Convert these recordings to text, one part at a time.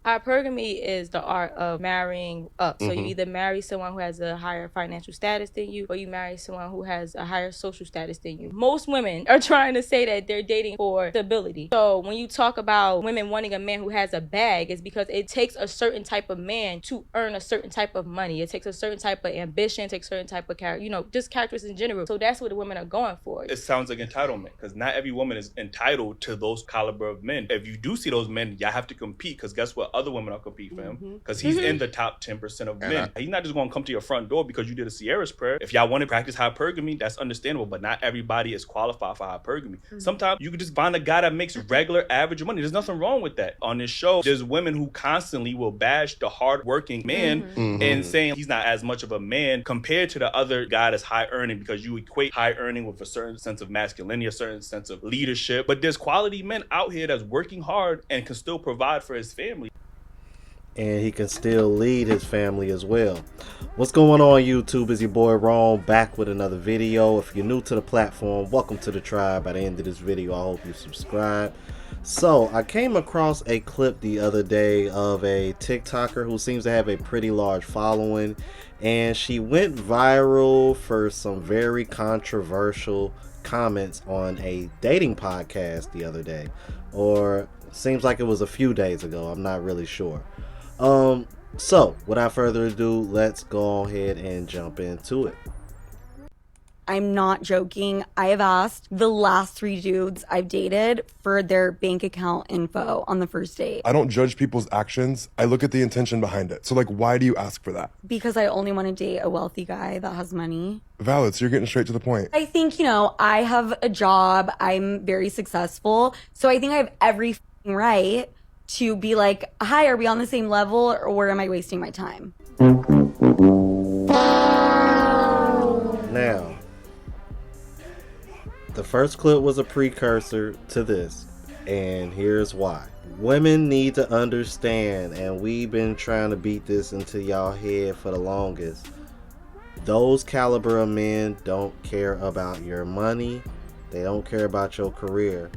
Hypergamy is the art of marrying up. So you either marry someone who has a higher financial status than you, or you marry someone who has a higher social status than you. Most women are trying to say that they're dating for stability. So when you talk about women wanting a man who has a bag, it's because it takes a certain type of man to earn a certain type of money. It takes a certain type of ambition, it takes a certain type of character, just characters in general. So that's what the women are going for. It sounds like entitlement, because not every woman is entitled to those caliber of men. If you do see those men, y'all have to compete, because guess what? Other women are competing for him, because he's in the top 10% of men. He's not just going to come to your front door because you did a Sierra's prayer. If y'all want to practice hypergamy, that's understandable, but not everybody is qualified for hypergamy. Sometimes you could just find a guy that makes regular average money. There's nothing wrong with that. On this show, there's women who constantly will bash the hardworking man and saying he's not as much of a man compared to the other guy that's high earning, because you equate high earning with a certain sense of masculinity, a certain sense of leadership. But there's quality men out here that's working hard and can still provide for his family. And he can still lead his family as well. What's going on, YouTube? It's your boy Ron, back with another video. If you're new to the platform, welcome to the tribe. By the end of this video, I hope you subscribe. So I came across a clip the other day of a TikToker who seems to have a pretty large following, and she went viral for some very controversial comments on a dating podcast the other day, or seems like it was a few days ago. I'm not really sure. So without further ado, let's go ahead and jump into it. I'm not joking. I have asked the last 3 dudes I've dated for their bank account info on the first date. I don't judge people's actions. I look at the intention behind it. So, why do you ask for that? Because I only want to date a wealthy guy that has money. Valid, so you're getting straight to the point. I think, I have a job. I'm very successful. So I think I have every right to be like, hi, are we on the same level, or am I wasting my time? Now, the first clip was a precursor to this, and here's why. Women need to understand, and we've been trying to beat this into y'all head for the longest. Those caliber of men don't care about your money. They don't care about your career.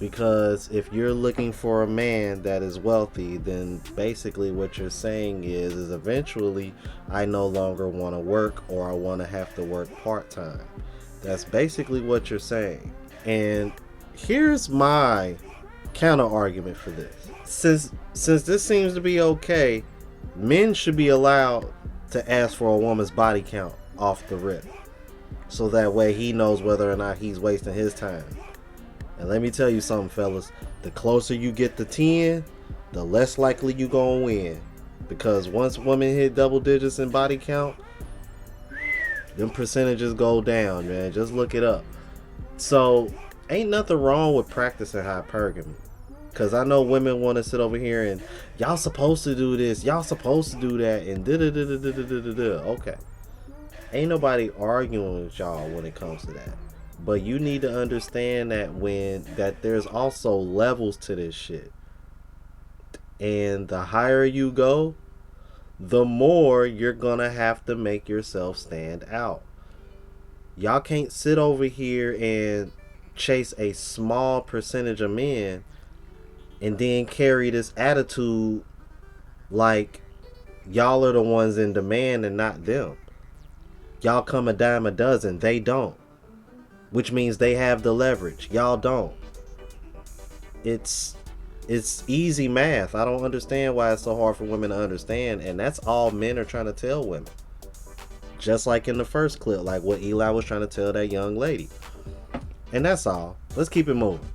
Because if you're looking for a man that is wealthy, then basically what you're saying is eventually I no longer want to work, or I want to have to work part-time. That's basically what you're saying. And here's my counter argument for this. Since this seems to be okay, men should be allowed to ask for a woman's body count off the rip, so that way he knows whether or not he's wasting his time. And let me tell you something, fellas. The closer you get to 10, the less likely you gonna win. Because once women hit double digits in body count, them percentages go down, man. Just look it up. So, ain't nothing wrong with practicing hypergamy. Because I know women want to sit over here and, y'all supposed to do this, y'all supposed to do that, and da-da-da-da-da-da-da-da. Okay. Ain't nobody arguing with y'all when it comes to that. But you need to understand that there's also levels to this shit. And the higher you go, the more you're gonna have to make yourself stand out. Y'all can't sit over here and chase a small percentage of men and then carry this attitude like y'all are the ones in demand and not them. Y'all come a dime a dozen, they don't. Which means they have the leverage. Y'all don't. It's easy math. I don't understand why it's so hard for women to understand. And that's all men are trying to tell women. Just like in the first clip, like what Eli was trying to tell that young lady. And that's all. Let's keep it moving.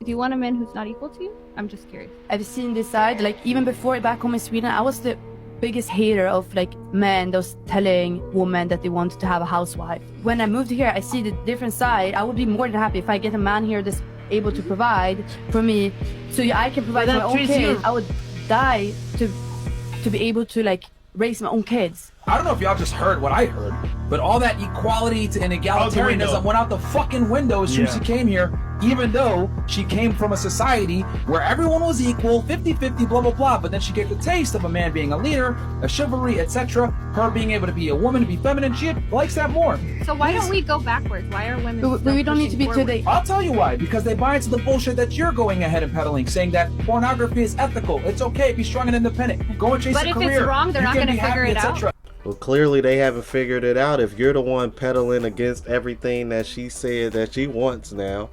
Do you want a man who's not equal to you? I'm just curious. I've seen this side, even before back home in Sweden, I was the biggest hater of men those telling women that they wanted to have a housewife. When I moved here, I see the different side. I would be more than happy if I get a man here that's able to provide for me, so I can provide for my own kids. I would die to be able to raise my own kids. I don't know if y'all just heard what I heard, but all that equality and egalitarianism went out the fucking window as soon as she came here, even though she came from a society where everyone was equal, 50-50, blah, blah, blah. But then she gave the taste of a man being a leader, a chivalry, etc. Her being able to be a woman, to be feminine. She likes that more. So why don't we go backwards? Why are women But we don't need to be forward? today. I'll tell you why. Because they buy into the bullshit that you're going ahead and peddling, saying that pornography is ethical. It's okay. Be strong and independent. Go and chase But a if career. it's wrong, they're You not can going be to figure happy, it out. etc. Well, clearly they haven't figured it out if you're the one peddling against everything that she said that she wants now.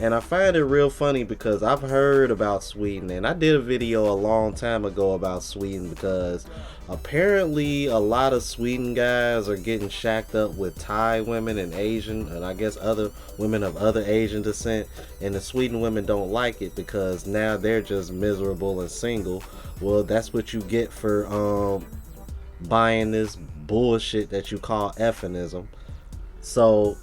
And I find it real funny because I've heard about Sweden, and I did a video a long time ago about Sweden because apparently a lot of Sweden guys are getting shacked up with Thai women and Asian, and I guess other women of other Asian descent, and the Sweden women don't like it because now they're just miserable and single. Well, that's what you get for buying this bullshit that you call effinism. So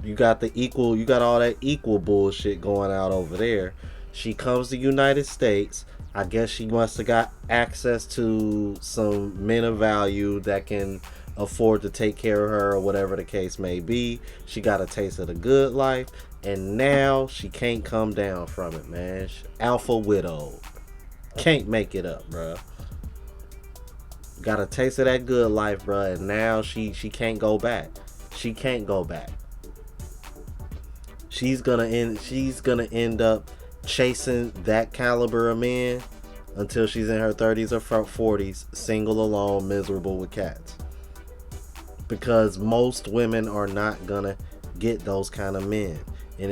you got all that equal bullshit going out over there. She comes to United States. I guess she must have got access to some men of value that can afford to take care of her or whatever the case may be. She got a taste of the good life, and now she can't come down from it, man. Alpha widow. Can't make it up, bruh. Got a taste of that good life, bruh, and now she can't go back. She can't go back. She's gonna end up chasing that caliber of men until she's in her 30s or 40s, single, alone, miserable with cats. Because most women are not gonna get those kind of men. And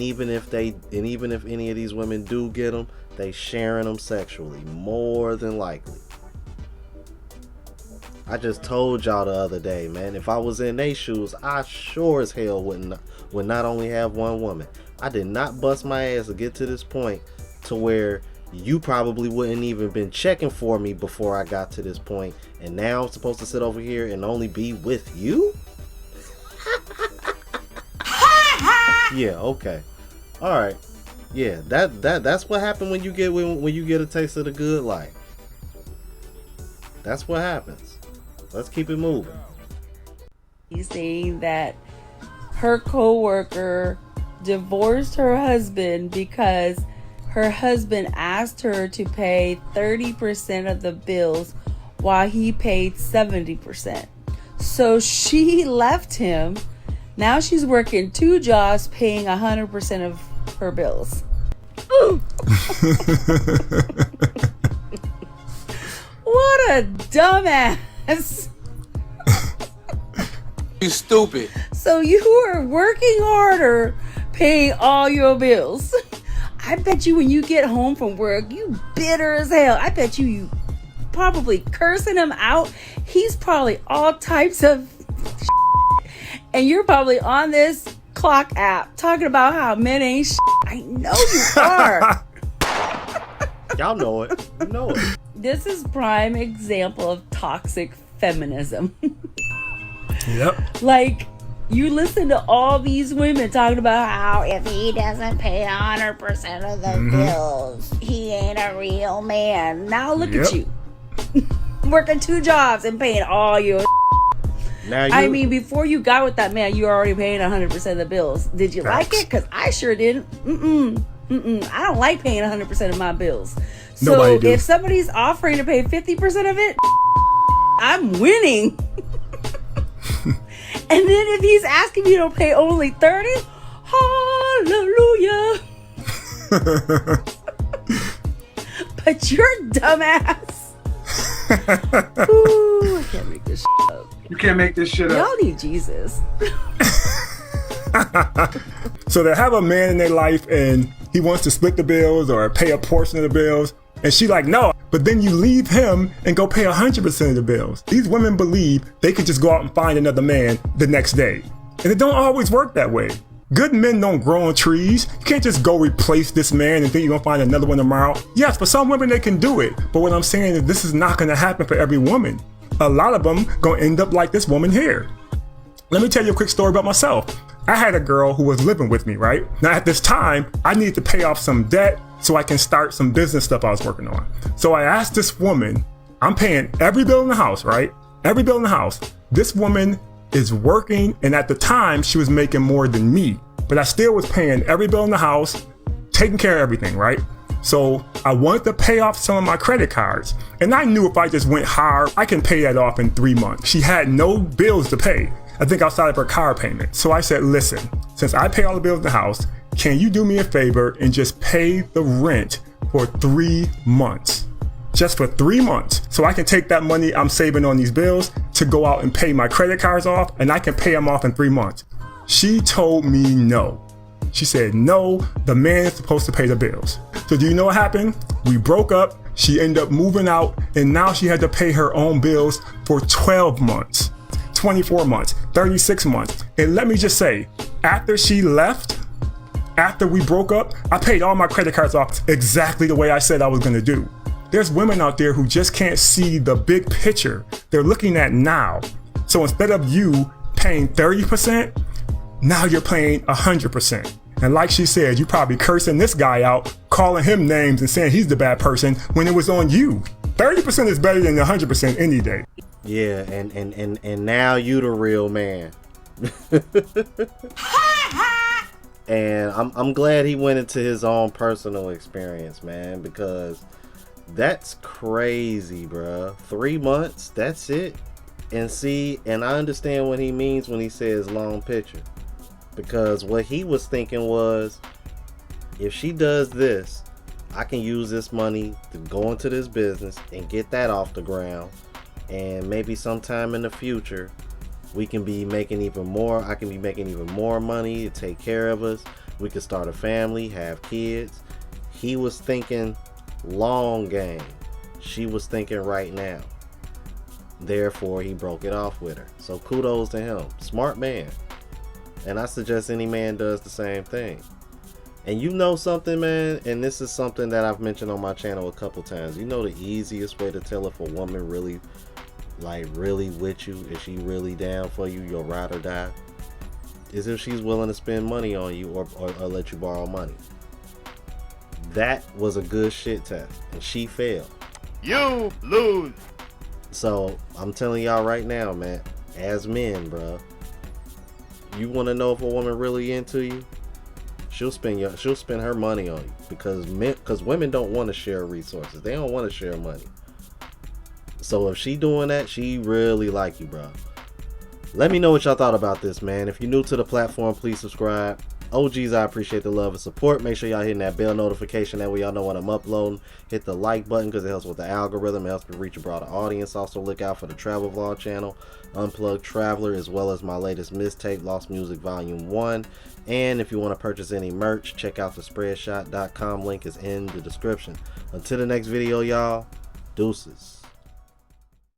even if any of these women do get them, they sharing them sexually, more than likely. I just told y'all the other day, man, if I was in their shoes, I sure as hell would not only have one woman. I did not bust my ass to get to this point to where you probably wouldn't even been checking for me before I got to this point, and now I'm supposed to sit over here and only be with you? Yeah, okay. Alright. Yeah, that's what happened when you get a taste of the good life. That's what happens. Let's keep it moving. He's saying that her coworker divorced her husband because her husband asked her to pay 30% of the bills while he paid 70%. So she left him. Now she's working 2 jobs paying 100% of her bills. What a dumbass. You stupid. So you are working harder, paying all your bills. I bet you when you get home from work, you bitter as hell. I bet you probably cursing him out. He's probably all types of and you're probably on this clock app talking about how men ain't I know you are. Y'all know it. You know it. This is prime example of toxic feminism. Yep. Like, you listen to all these women talking about how if he doesn't pay 100% of the bills, he ain't a real man. Now look at you. Working 2 jobs and paying all your now I mean, before you got with that man, you were already paying 100% of the bills. Did you like it? Because I sure didn't. I don't like paying 100% of my bills. So if somebody's offering to pay 50% of it, I'm winning. And then if he's asking you to pay only 30, hallelujah. But you're dumbass. Ooh, I can't make this shit up. You can't make this shit up. Y'all need Jesus. So they have a man in their life and he wants to split the bills or pay a portion of the bills. And she like, no. But then you leave him and go pay 100% of the bills. These women believe they could just go out and find another man the next day. And it don't always work that way. Good men don't grow on trees. You can't just go replace this man and think you're gonna find another one tomorrow. Yes, for some women they can do it. But what I'm saying is this is not gonna happen for every woman. A lot of them gonna end up like this woman here. Let me tell you a quick story about myself. I had a girl who was living with me, right? Now at this time, I needed to pay off some debt so I can start some business stuff I was working on. So I asked this woman, I'm paying every bill in the house, right? every bill in the house. This woman is working, and at the time she was making more than me, but I still was paying every bill in the house, taking care of everything, right? So I wanted to pay off some of my credit cards, and I knew if I just went hard, I can pay that off in 3 months. She had no bills to pay, I think outside of her car payment. So I said, listen, since I pay all the bills in the house, can you do me a favor and just pay the rent for 3 months? Just for 3 months. So I can take that money I'm saving on these bills to go out and pay my credit cards off, and I can pay them off in 3 months. She told me no. She said, no, the man is supposed to pay the bills. So do you know what happened? We broke up, she ended up moving out, and now she had to pay her own bills for 12 months, 24 months, 36 months. And let me just say, after she left, after we broke up, I paid all my credit cards off exactly the way I said I was gonna do. There's women out there who just can't see the big picture. They're looking at now. So instead of you paying 30%, now you're paying 100%. And like she said, you probably cursing this guy out, calling him names and saying he's the bad person when it was on you. 30% is better than 100% any day. Yeah, and now you the real man. And I'm glad he went into his own personal experience, man, because that's crazy, bruh. 3 months, that's it. And see, and I understand what he means when he says long picture. Because what he was thinking was, if she does this, I can use this money to go into this business and get that off the ground. And maybe sometime in the future, we can be making even more. I can be making even more money to take care of us. We could start a family, have kids. He was thinking long game. She was thinking right now. Therefore, he broke it off with her. So kudos to him. Smart man. And I suggest any man does the same thing. And you know something, man, and this is something that I've mentioned on my channel a couple times. You know the easiest way to tell if a woman really with you, if she really down for you, your ride or die, is if she's willing to spend money on you or let you borrow money. That was a good shit test, and she failed. You lose. So I'm telling y'all right now, man, as men, bruh, you want to know if a woman really into you? She'll spend her money on you because women don't want to share resources. They don't want to share money. So if she doing that, she really like you, bro. Let me know what y'all thought about this, man. If you're new to the platform, please subscribe. OGs, I appreciate the love and support. Make sure y'all hitting that bell notification. That way y'all know when I'm uploading. Hit the like button because it helps with the algorithm. It helps me reach a broader audience. Also look out for the travel vlog channel, Unplugged Traveler, as well as my latest mixtape, Lost Music Volume 1. And if you want to purchase any merch, check out the spreadshot.com. Link is in the description. Until the next video, y'all, deuces.